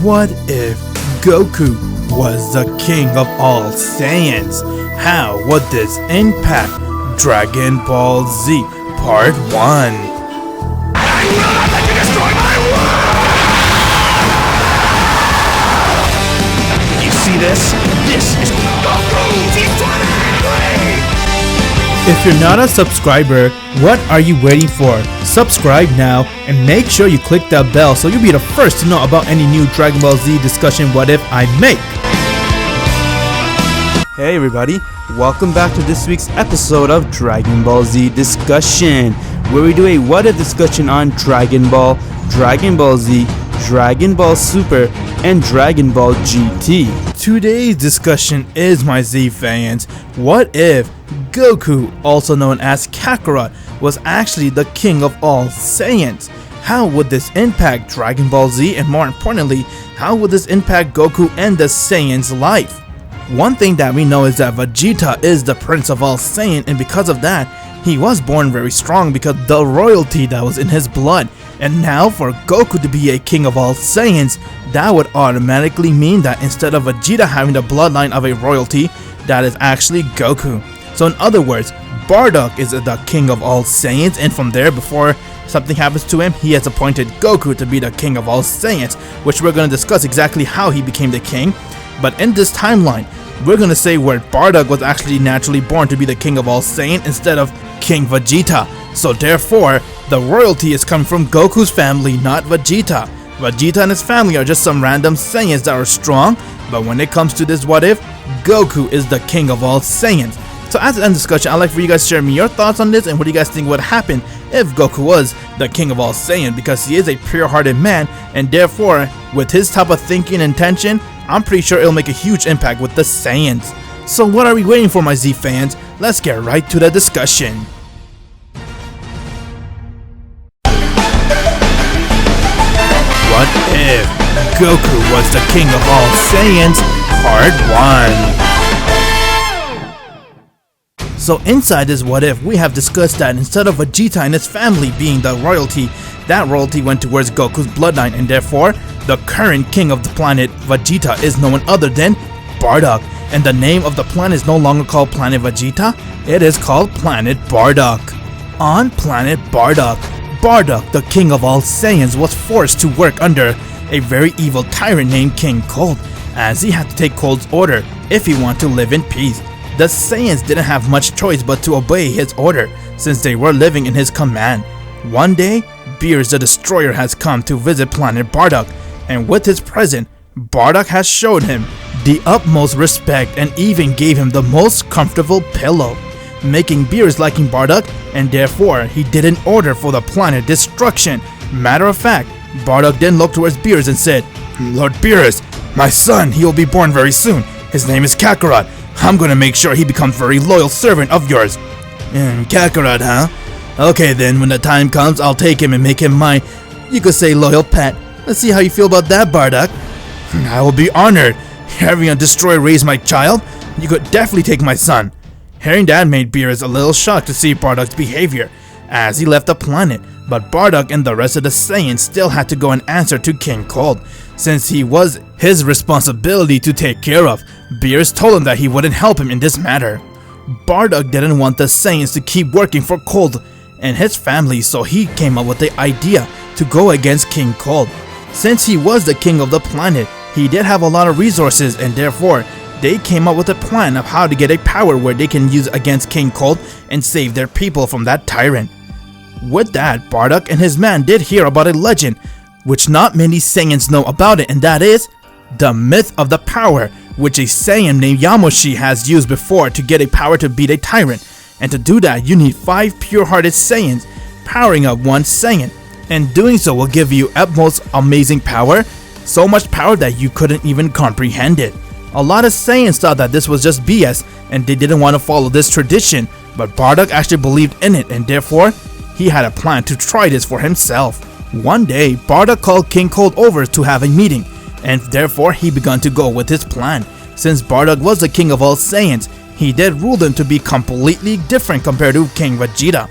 What if Goku was the king of all Saiyans? How would this impact Dragon Ball Z Part 1? I will not let you destroy my world! You see this? This is Goku T20! If you're not a subscriber, what are you waiting for? Subscribe now and make sure you click that bell so you'll be the first to know about any new Dragon Ball Z discussion what if I make. Hey everybody, welcome back to this week's episode of Dragon Ball Z Discussion, where we do a what if discussion on Dragon Ball, Dragon Ball Z, Dragon Ball Super, and Dragon Ball GT. Today's discussion is, my Z fans, what if Goku, also known as Kakarot, was actually the king of all Saiyans? How would this impact Dragon Ball Z, and more importantly, how would this impact Goku and the Saiyans' life? One thing that we know is that Vegeta is the prince of all Saiyan, and because of that, he was born very strong because the royalty that was in his blood. And now for Goku to be a king of all Saiyans, that would automatically mean that instead of Vegeta having the bloodline of a royalty, that is actually Goku. So in other words, Bardock is the king of all Saiyans, and from there, before something happens to him, he has appointed Goku to be the king of all Saiyans, which we're going to discuss exactly how he became the king. But in this timeline, we're going to say where Bardock was actually naturally born to be the king of all Saiyan instead of King Vegeta. So therefore, the royalty is coming from Goku's family, not Vegeta. Vegeta and his family are just some random Saiyans that are strong, but when it comes to this what if, Goku is the king of all Saiyans. So as an end discussion, I'd like for you guys to share me your thoughts on this and what do you guys think would happen if Goku was the king of all Saiyan, because he is a pure-hearted man, and therefore, with his type of thinking and intention, I'm pretty sure it'll make a huge impact with the Saiyans. So what are we waiting for, my Z fans? Let's get right to the discussion. What if Goku was the king of all Saiyans, Part 1? So inside this what if, we have discussed that instead of Vegeta and his family being the royalty, that royalty went towards Goku's bloodline, and therefore, the current king of the planet, Vegeta, is no one other than Bardock. And the name of the planet is no longer called Planet Vegeta, it is called Planet Bardock. On Planet Bardock, Bardock, the king of all Saiyans, was forced to work under a very evil tyrant named King Cold, as he had to take Cold's order if he wanted to live in peace. The Saiyans didn't have much choice but to obey his order, since they were living in his command. One day, Beerus the Destroyer has come to visit Planet Bardock, and with his presence, Bardock has showed him the utmost respect and even gave him the most comfortable pillow, making Beerus liking Bardock, and therefore he did an order for the planet destruction. Matter of fact, Bardock then looked towards Beerus and said, "Lord Beerus, my son, he will be born very soon. His name is Kakarot. I'm gonna make sure he becomes a very loyal servant of yours." Kakarot, huh? Okay then, when the time comes, I'll take him and make him my, you could say, loyal pet. Let's see how you feel about that, Bardock. I will be honored. Having a destroyer raise my child, you could definitely take my son. Hearing that made Beerus a little shocked to see Bardock's behavior as he left the planet, but Bardock and the rest of the Saiyans still had to go and answer to King Cold, since he was his responsibility to take care of. Beerus told him that he wouldn't help him in this matter. Bardock didn't want the Saiyans to keep working for Cold and his family, so he came up with the idea to go against King Cold. Since he was the king of the planet, he did have a lot of resources, and therefore they came up with a plan of how to get a power where they can use against King Cold and save their people from that tyrant. With that, Bardock and his man did hear about a legend which not many Saiyans know about it, and that is the myth of the power, which a Saiyan named Yamoshi has used before to get a power to beat a tyrant. And to do that, you need 5 pure-hearted Saiyans powering up one Saiyan, and doing so will give you utmost amazing power, so much power that you couldn't even comprehend it. A lot of Saiyans thought that this was just BS and they didn't want to follow this tradition, but Bardock actually believed in it, and therefore he had a plan to try this for himself. One day, Bardock called King Cold over to have a meeting, and therefore he began to go with his plan. Since Bardock was the king of all Saiyans, he did rule them to be completely different compared to King Vegeta,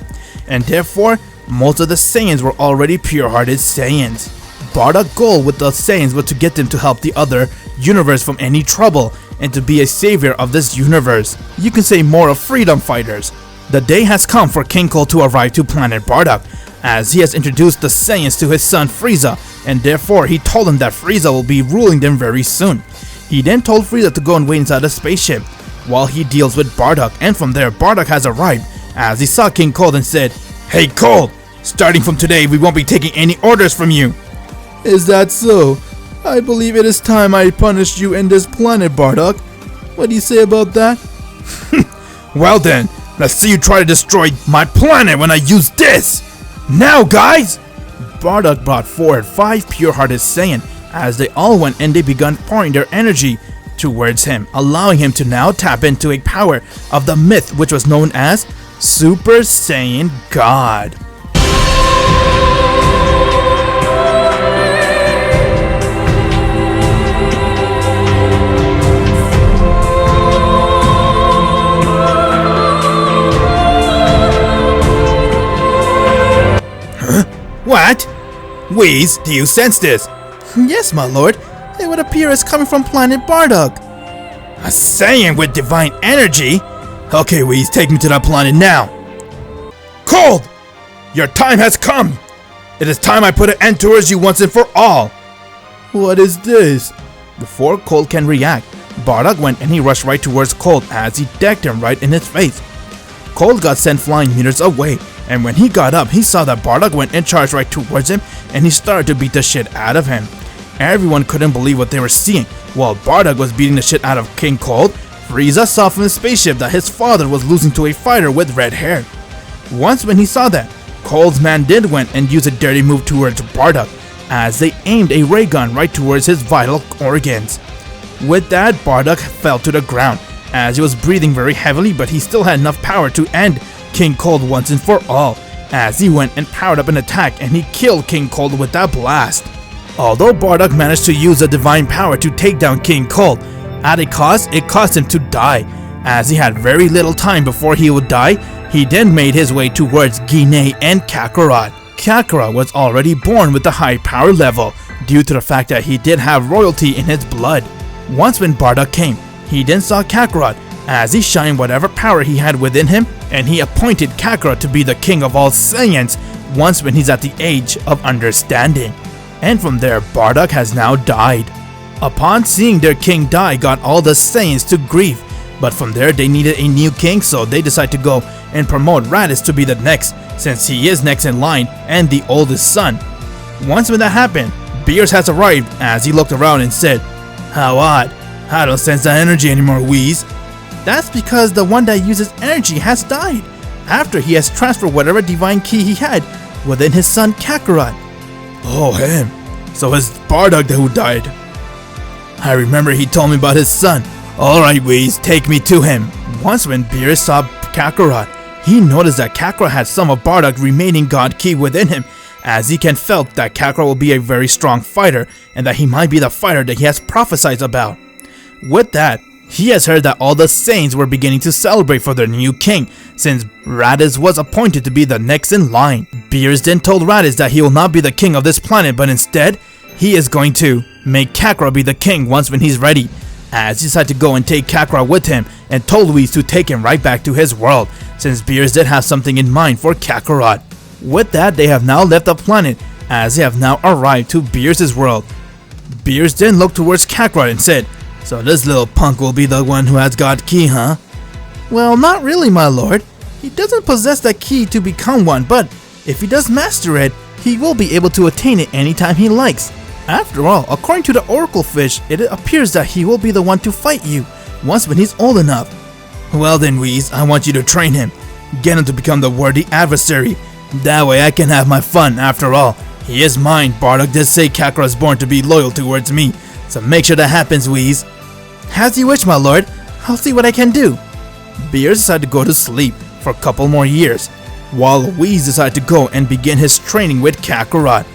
and therefore most of the Saiyans were already pure-hearted Saiyans. Bardock's goal with the Saiyans was to get them to help the other universe from any trouble and to be a savior of this universe. You can say more of freedom fighters. The day has come for King Cold to arrive to planet Bardock, as he has introduced the Saiyans to his son Frieza, and therefore he told him that Frieza will be ruling them very soon. He then told Frieza to go and wait inside the spaceship while he deals with Bardock, and from there Bardock has arrived as he saw King Cold and said, "Hey Cold, starting from today we won't be taking any orders from you." "Is that so? I believe it is time I punished you in this planet, Bardock. What do you say about that?" "Well then, let's see you try to destroy my planet when I use this! Now guys!" Bardock brought forward 5 pure-hearted Saiyan as they all went and they began pouring their energy towards him, allowing him to now tap into a power of the myth which was known as Super Saiyan God. What? Whis, do you sense this? Yes, my lord. It would appear as coming from planet Bardock. A Saiyan with divine energy? Okay, Whis, take me to that planet now. Cold! Your time has come! It is time I put an end towards you once and for all! What is this? Before Cold can react, Bardock went and he rushed right towards Cold as he decked him right in his face. Cold got sent flying meters away, and when he got up, he saw that Bardock went and charged right towards him and he started to beat the shit out of him. Everyone couldn't believe what they were seeing. While Bardock was beating the shit out of King Cold, Frieza saw from the spaceship that his father was losing to a fighter with red hair. Once when he saw that, Cold's man did went and used a dirty move towards Bardock as they aimed a ray gun right towards his vital organs. With that, Bardock fell to the ground as he was breathing very heavily, but he still had enough power to end King Cold once and for all, as he went and powered up an attack and he killed King Cold with that blast. Although Bardock managed to use the divine power to take down King Cold, at a cost, it cost him to die, as he had very little time before he would die. He then made his way towards Guinea and Kakarot. Kakarot was already born with a high power level, due to the fact that he did have royalty in his blood. Once when Bardock came, he then saw Kakarot as he shined whatever power he had within him, and he appointed Kakarot to be the king of all Saiyans once when he's at the age of understanding. And from there, Bardock has now died. Upon seeing their king die, got all the Saiyans to grief, but from there they needed a new king, so they decided to go and promote Raditz to be the next, since he is next in line and the oldest son. Once when that happened, Beerus has arrived as he looked around and said, "How odd, I don't sense that energy anymore, Whis." That's because the one that uses energy has died, after he has transferred whatever divine key he had within his son Kakarot. Oh, him. So it's Bardock who died. I remember he told me about his son. Alright, Whis, take me to him. Once when Beerus saw Kakarot, he noticed that Kakarot had some of Bardock's remaining god key within him, as he can felt that Kakarot will be a very strong fighter, and that he might be the fighter that he has prophesied about. With that, he has heard that all the Saiyans were beginning to celebrate for their new king, since Raditz was appointed to be the next in line. Beerus then told Raditz that he will not be the king of this planet, but instead, he is going to make Kakarot be the king once when he's ready, as he decided to go and take Kakarot with him, and told Whis to take him right back to his world, since Beerus did have something in mind for Kakarot. With that, they have now left the planet, as they have now arrived to Beerus' world. Beerus then looked towards Kakarot and said, "So this little punk will be the one who has God key, huh?" "Well, not really, my lord. He doesn't possess that key to become one, but if he does master it, he will be able to attain it anytime he likes. After all, according to the Oracle Fish, it appears that he will be the one to fight you, once when he's old enough." "Well then, Whis, I want you to train him. Get him to become the worthy adversary. That way I can have my fun. After all, he is mine. Bardock did say Kakarot is born to be loyal towards me, so make sure that happens, Whis." "As you wish, my lord. I'll see what I can do." Beerus decided to go to sleep for a couple more years, while Whis decided to go and begin his training with Kakarot.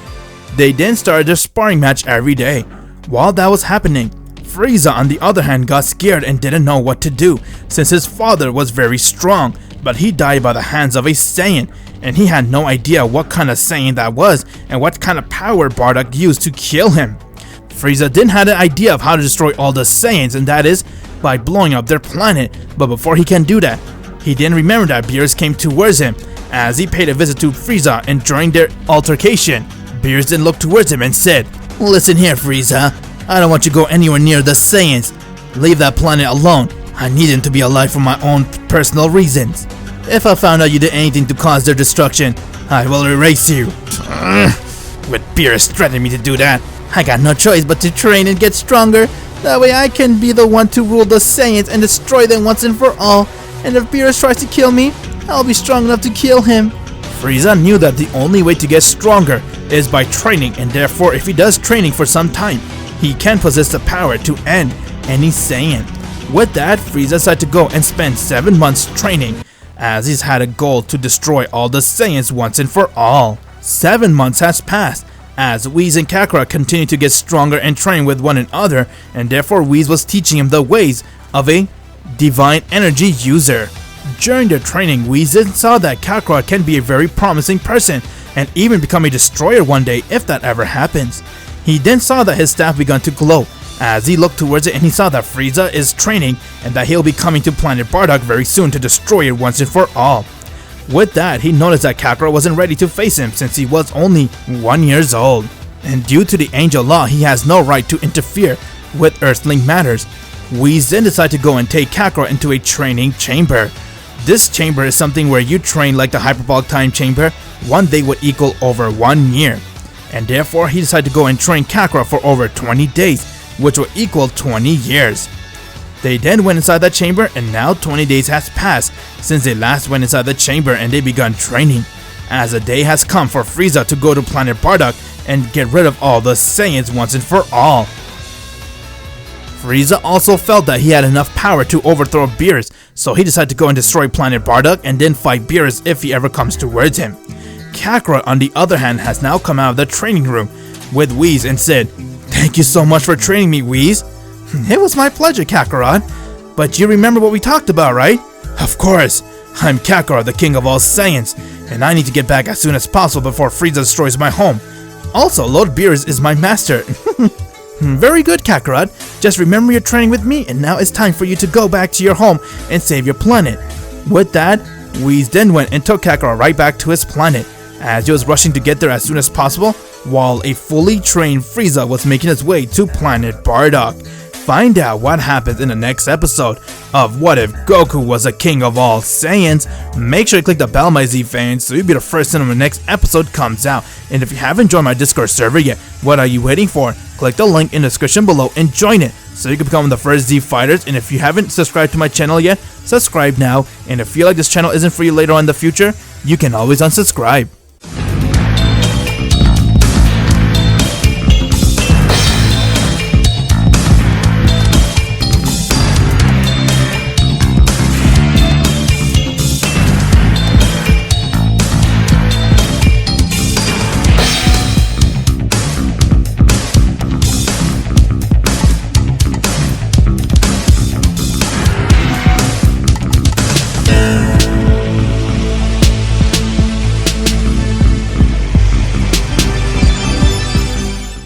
They then started their sparring match every day. While that was happening, Frieza on the other hand got scared and didn't know what to do, since his father was very strong, but he died by the hands of a Saiyan, and he had no idea what kind of Saiyan that was and what kind of power Bardock used to kill him. Frieza didn't have an idea of how to destroy all the Saiyans, and that is by blowing up their planet, but before he can do that, he didn't remember that Beerus came towards him as he paid a visit to Frieza, and during their altercation, Beerus then looked towards him and said, "Listen here, Frieza, I don't want you to go anywhere near the Saiyans. Leave that planet alone. I need them to be alive for my own personal reasons. If I found out you did anything to cause their destruction, I will erase you." With Beerus threatening me to do that, I got no choice but to train and get stronger. That way I can be the one to rule the Saiyans and destroy them once and for all. And if Beerus tries to kill me, I'll be strong enough to kill him. Frieza knew that the only way to get stronger is by training, and therefore if he does training for some time, he can possess the power to end any Saiyan. With that, Frieza decided to go and spend 7 months training, as he's had a goal to destroy all the Saiyans once and for all. 7 months has passed, as Whis and Kakarot continue to get stronger and train with one another, and therefore Whis was teaching him the ways of a divine energy user. During their training, Whis then saw that Kakarot can be a very promising person and even become a destroyer one day if that ever happens. He then saw that his staff began to glow as he looked towards it, and he saw that Frieza is training and that he'll be coming to planet Bardock very soon to destroy it once and for all. With that, he noticed that Kakarot wasn't ready to face him since he was only 1 year old. And due to the angel law, he has no right to interfere with earthling matters. Whis then decided to go and take Kakarot into a training chamber. This chamber is something where you train like the hyperbolic time chamber. 1 day would equal over 1 year. And therefore, he decided to go and train Kakarot for over 20 days, which will equal 20 years. They then went inside that chamber, and now 20 days has passed since they last went inside the chamber and they begun training, as a day has come for Frieza to go to planet Bardock and get rid of all the Saiyans once and for all. Frieza also felt that he had enough power to overthrow Beerus, so he decided to go and destroy planet Bardock and then fight Beerus if he ever comes towards him. Kakarot, on the other hand, has now come out of the training room with Whis and said, "Thank you so much for training me, Whis." "It was my pleasure, Kakarot. But you remember what we talked about, right?" "Of course. I'm Kakarot, the king of all Saiyans, and I need to get back as soon as possible before Frieza destroys my home. Also, Lord Beerus is my master." "Very good, Kakarot. Just remember your training with me, and now it's time for you to go back to your home and save your planet." With that, Whis then went and took Kakarot right back to his planet, as he was rushing to get there as soon as possible, while a fully trained Frieza was making his way to planet Bardock. Find out what happens in the next episode of What If Goku Was a King of All Saiyans. Make sure you click the bell, my Z fans, so you'll be the first to know when the next episode comes out. And if you haven't joined my Discord server yet, what are you waiting for? Click the link in the description below and join it, so you can become the first Z fighters. And if you haven't subscribed to my channel yet, subscribe now. And if you feel like this channel isn't for you later on in the future, you can always unsubscribe.